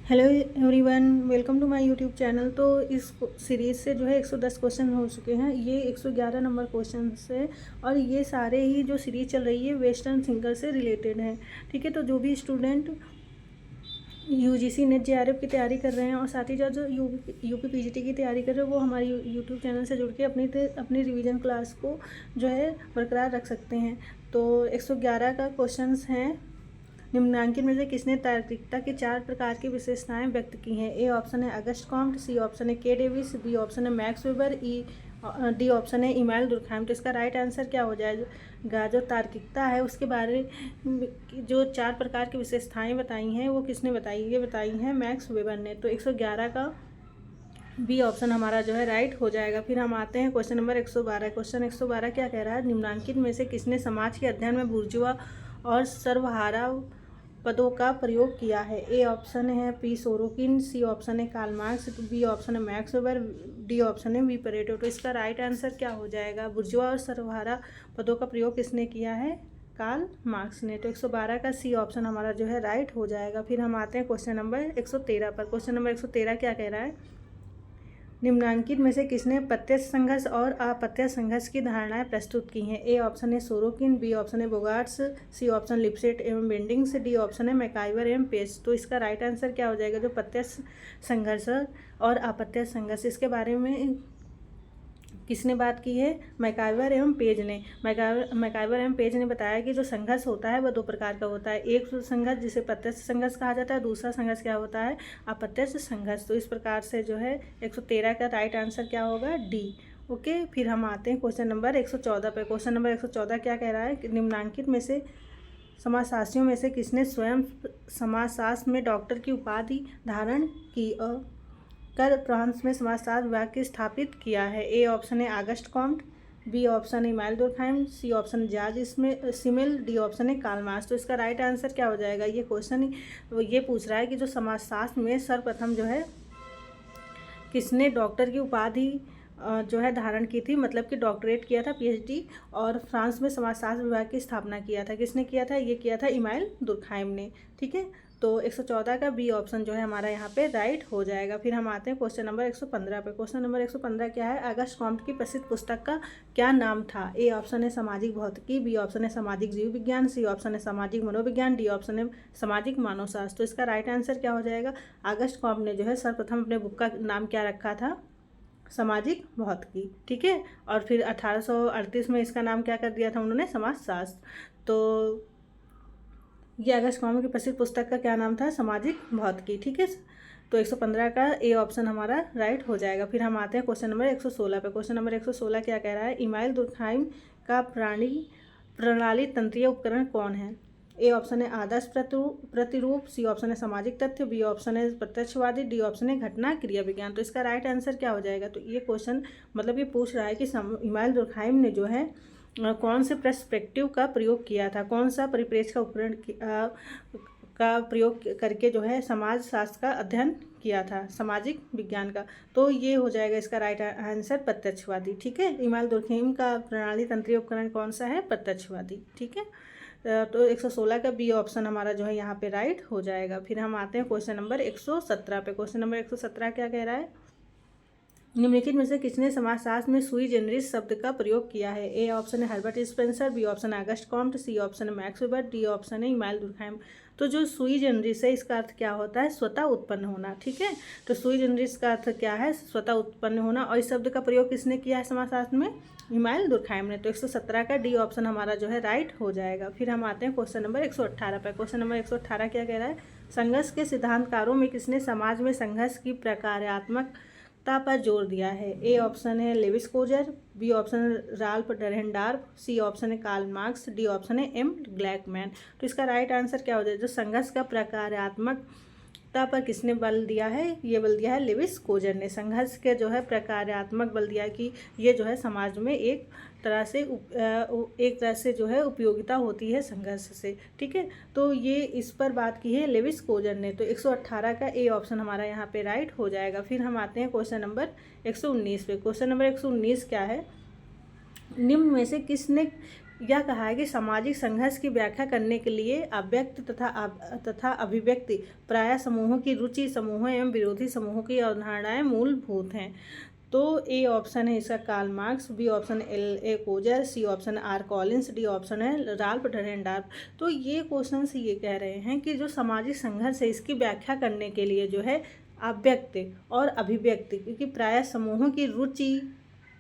Hello everyone, welcome to my YouTube channel. तो इस series से जो है 110 क्वेश्चन हो चुके हैं। ये 111 नंबर क्वेश्चन है और ये सारे ही जो सीरीज़ चल रही है वेस्टर्न सिंगर से रिलेटेड हैं। ठीक है, तो जो भी स्टूडेंट यूजीसी नेट जेआरएफ की तैयारी कर रहे हैं और साथ ही साथ जो यूपी पीजीटी की तैयारी कर रहे हैं वो हमारे यूट्यूब चैनल से जुड़ के अपनी रिवीजन क्लास को जो है बरकरार रख सकते हैं। तो 111 का क्वेश्चंस हैं। निम्नांकित में से किसने तार्किकता की 4 प्रकार की विशेषताएं व्यक्त की हैं? ए ऑप्शन है अगस्ट कॉम्ट, सी ऑप्शन है के डेविस, बी ऑप्शन है मैक्स वेबर, डी ऑप्शन है इमाइल दुर्कहाइम। तो इसका राइट आंसर क्या हो जाएगा? जो तार्किकता है उसके बारे में जो 4 प्रकार की विशेषताएं बताई हैं वो किसने बताई? ये बताई हैं मैक्स वेबर ने। तो 111 का बी ऑप्शन हमारा जो है राइट हो जाएगा। फिर हम आते हैं क्वेश्चन नंबर 112। क्वेश्चन 112 क्या कह रहा है? निम्नांकित में से किसने समाज के अध्ययन में बुर्जुआ और सर्वहारा पदों का प्रयोग किया है? ए ऑप्शन है पी सोरोकिन, सी ऑप्शन है कार्ल मार्क्स, बी ऑप्शन है मैक्स वेबर, डी ऑप्शन है वी परेटो। तो इसका राइट आंसर क्या हो जाएगा? बुर्जुआ और सर्वहारा पदों का प्रयोग किसने किया है? कार्ल मार्क्स ने। तो 112 का सी ऑप्शन हमारा जो है राइट हो जाएगा। फिर हम आते हैं क्वेश्चन नंबर 113 पर। क्वेश्चन नंबर 113 क्या कह रहा है? निम्नांकित में से किसने प्रत्यक्ष संघर्ष और अप्रत्यक्ष संघर्ष की धारणाएं प्रस्तुत की हैं? ए ऑप्शन है सोरोकिन, बी ऑप्शन है बोगार्ट्स, सी ऑप्शन लिपसेट एवं बेंडिंग्स, डी ऑप्शन है मैकाइवर एवं पेज। तो इसका राइट आंसर क्या हो जाएगा? जो प्रत्यक्ष संघर्ष और अप्रत्यक्ष संघर्ष, इसके बारे में किसने बात की है? मैकाइवर एवं पेज ने। मैकाइवर एवं पेज ने बताया कि जो संघर्ष होता है वह 2 प्रकार का होता है। एक संघर्ष जिसे प्रत्यक्ष संघर्ष कहा जाता है, दूसरा संघर्ष क्या होता है? अप्रत्यक्ष संघर्ष। तो इस प्रकार से जो है 113 का राइट आंसर क्या होगा? डी। ओके, फिर हम आते हैं क्वेश्चन नंबर 114 पे। क्वेश्चन नंबर 114 क्या कह रहा है कि निम्नांकित में से समाजशास्त्रियों में से किसने स्वयं समाजशास्त्र में डॉक्टर की उपाधि धारण की कर फ्रांस में समाजशास्त्र विभाग की स्थापित किया है? ए ऑप्शन है आगस्ट कॉम्ट, बी ऑप्शन है Emile Durkheim, C option Georg Simmel, D option है कार्ल मार्क्स। तो इसका राइट आंसर क्या हो जाएगा? ये क्वेश्चन ये पूछ रहा है कि जो समाजशास्त्र में सर्वप्रथम जो है किसने डॉक्टर की उपाधि जो है धारण की थी, मतलब कि डॉक्टरेट किया था, पीएचडी, और फ्रांस में समाजशास्त्र विभाग की स्थापना किया था। किसने किया था? ये किया था इमाइल दुर्कहाइम ने। ठीक है, तो 114 का बी ऑप्शन जो है हमारा यहाँ पे राइट हो जाएगा। फिर हम आते हैं क्वेश्चन नंबर 115 पे। क्वेश्चन नंबर 115 क्या है? अगस्ट कॉम्ट की प्रसिद्ध पुस्तक का क्या नाम था? ए ऑप्शन है सामाजिक भौतिकी, बी ऑप्शन है सामाजिक जीव विज्ञान, सी ऑप्शन है सामाजिक मनोविज्ञान, डी ऑप्शन है सामाजिक मानवशास्त्र। तो इसका राइट आंसर क्या हो जाएगा? अगस्ट कॉम्ट ने जो है सर्वप्रथम अपने बुक का नाम क्या रखा था? सामाजिक भौतिकी। ठीक है, और फिर 1838 में इसका नाम क्या कर दिया था उन्होंने? समाजशास्त्र। तो ये अगस्त कॉम्ट की प्रसिद्ध पुस्तक का क्या नाम था? सामाजिक भौतिकी। ठीक है, तो 115 का ए ऑप्शन हमारा राइट हो जाएगा। फिर हम आते हैं क्वेश्चन नंबर 116 पे। क्वेश्चन नंबर 116 क्या कह रहा है? इमाइल दुर्कहाइम का प्रणाली तंत्रीय उपकरण कौन है? ए ऑप्शन है आदर्श प्रतिरूप, सी ऑप्शन है सामाजिक तथ्य, बी ऑप्शन है प्रत्यक्षवादी, डी ऑप्शन है घटना क्रिया विज्ञान। तो इसका राइट आंसर क्या हो जाएगा? तो ये क्वेश्चन मतलब ये पूछ रहा है कि इमाइल दुर्कहाइम ने जो है कौन से पर्सपेक्टिव का प्रयोग किया था, कौन सा परिप्रेक्ष्य का उपकरण का प्रयोग करके जो है समाज शास्त्र का अध्ययन किया था, सामाजिक विज्ञान का। तो ये हो जाएगा इसका राइट आंसर प्रत्यक्षवादी। ठीक है, इमाइल दुर्कहाइम का प्रणाली तंत्रीय उपकरण कौन सा है? प्रत्यक्षवादी। ठीक है, तो 116 का बी ऑप्शन हमारा जो है यहाँ पे राइट हो जाएगा। फिर हम आते हैं क्वेश्चन नंबर 117 पे। क्वेश्चन नंबर 117 क्या कह रहा है? निम्नलिखित में से किसने समाजशास्त्र में सुई जेनरिस शब्द का प्रयोग किया है? ए ऑप्शन है हर्बर्ट स्पेंसर, बी ऑप्शन है अगस्ट कॉम्ट, सी ऑप्शन है मैक्स वेबर, डी ऑप्शन है इमाइल दुर्कहाइम। तो जो सुई जेनरिस है इसका अर्थ क्या होता है? स्वतः उत्पन्न होना। ठीक है, तो सुई जेनरिस का अर्थ क्या है? स्वतः उत्पन्न होना। और इस शब्द का प्रयोग किसने किया है समाजशास्त्र में? इमाइल दुर्कहाइम ने। तो 117 का डी ऑप्शन हमारा जो है राइट हो जाएगा। फिर हम आते हैं क्वेश्चन नंबर 118 पर। क्वेश्चन नंबर 118 क्या कह रहा है? संघर्ष के सिद्धांतकारों में किसने समाज में संघर्ष की प्रकार्यात्मक पर जोर दिया है? ए ऑप्शन है लेविस कोजर, बी ऑप्शन है राल्फ डरहेंडार्फ, सी ऑप्शन है कार्ल मार्क्स, डी ऑप्शन है एम ग्लैकमैन। तो इसका राइट आंसर क्या हो जाए? जो संघर्ष का प्रकार्यात्मकता पर किसने बल दिया है? ये बल दिया है लेविस कोजर ने। संघर्ष के जो है प्रकार्यात्मक बल दिया कि ये जो है समाज में एक तरह से जो है उपयोगिता होती है संघर्ष से। ठीक है, तो ये इस पर बात की है लेविस कोजर ने। तो 118 का ए ऑप्शन हमारा यहाँ पे राइट हो जाएगा। फिर हम आते हैं क्वेश्चन नंबर 119 पे। क्वेश्चन नंबर 119 क्या है? निम्न में से किसने यह कहा है कि सामाजिक संघर्ष की व्याख्या करने के लिए अव्यक्त तथा अभिव्यक्ति प्राय समूहों की रुचि समूहों एवं विरोधी समूहों की अवधारणाएं मूलभूत हैं। तो ए ऑप्शन है इसका Karl Marx, B option L.A. Coser, C option R. Collins, D option है राल्फ डरेनडार्फ। तो ये क्वेश्चन से ये कह रहे हैं कि जो सामाजिक संघर्ष है इसकी व्याख्या करने के लिए जो है अव्यक्त और अभिव्यक्ति, क्योंकि प्राय समूहों की रुचि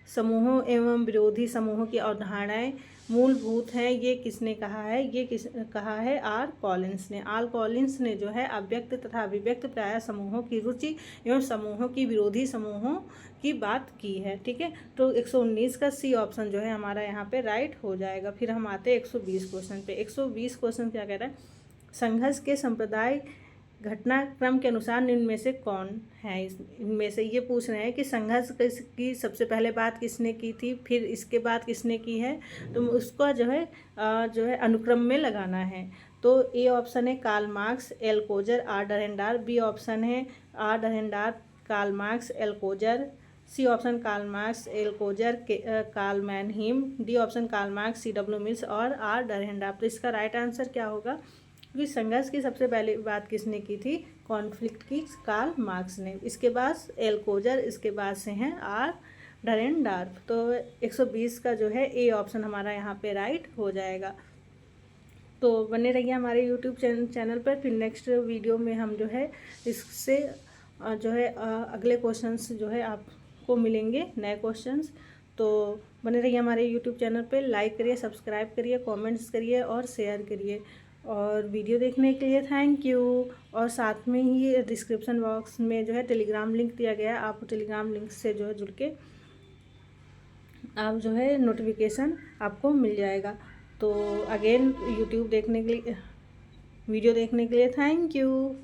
समूहों एवं विरोधी समूहों की अवधारणाएं मूलभूत हैं। ये किसने कहा है? कहा है R. कॉलिंस ने। R. कॉलिंस ने जो है अव्यक्त तथा अभिव्यक्त प्राय समूहों की रुचि एवं समूहों की विरोधी समूहों की बात की है। ठीक है, तो 119 का सी ऑप्शन जो है हमारा यहाँ पे राइट हो जाएगा। फिर हम आते हैं 120 क्वेश्चन पे। 120 क्वेश्चन क्या कह रहा है? संघर्ष के संप्रदाय घटनाक्रम के अनुसार निम्न में से कौन है? इनमें से ये पूछ रहे हैं कि संघर्ष की सबसे पहले बात किसने की थी, फिर इसके बाद किसने की है, तो उसका जो है अनुक्रम में लगाना है। तो ए ऑप्शन है Karl Marx, L Coser, R Dahrendorf, B option है R Dahrendorf, Karl Marx, L Coser, C option Karl Marx, L Coser, Karl Mannheim, D option Karl Marx, C.W. Mills और आर डरेनडार्फ। तो इसका right answer क्या होगा? क्योंकि संघर्ष की सबसे पहले बात किसने की थी? कॉन्फ्लिक्ट की कार्ल मार्क्स ने। इसके बाद एल कोजर, इसके बाद से हैं आर डरेनडार्फ। तो 120 का जो है ए ऑप्शन हमारा यहाँ पे राइट हो जाएगा। तो बने रहिए हमारे यूट्यूब चैनल पर। फिर नेक्स्ट वीडियो में हम जो है इससे जो है अगले क्वेश्चंस जो है आपको मिलेंगे, नए क्वेश्चंस। तो बने रहिए हमारे यूट्यूब चैनल पे। लाइक करिए, सब्सक्राइब करिए, कमेंट्स करिए और शेयर करिए। और वीडियो देखने के लिए थैंक यू। और साथ में ही डिस्क्रिप्शन बॉक्स में जो है टेलीग्राम लिंक दिया गया है, आप टेलीग्राम लिंक से जो है जुड़ के आप जो है नोटिफिकेशन आपको मिल जाएगा। तो अगेन यूट्यूब देखने के लिए, वीडियो देखने के लिए थैंक यू।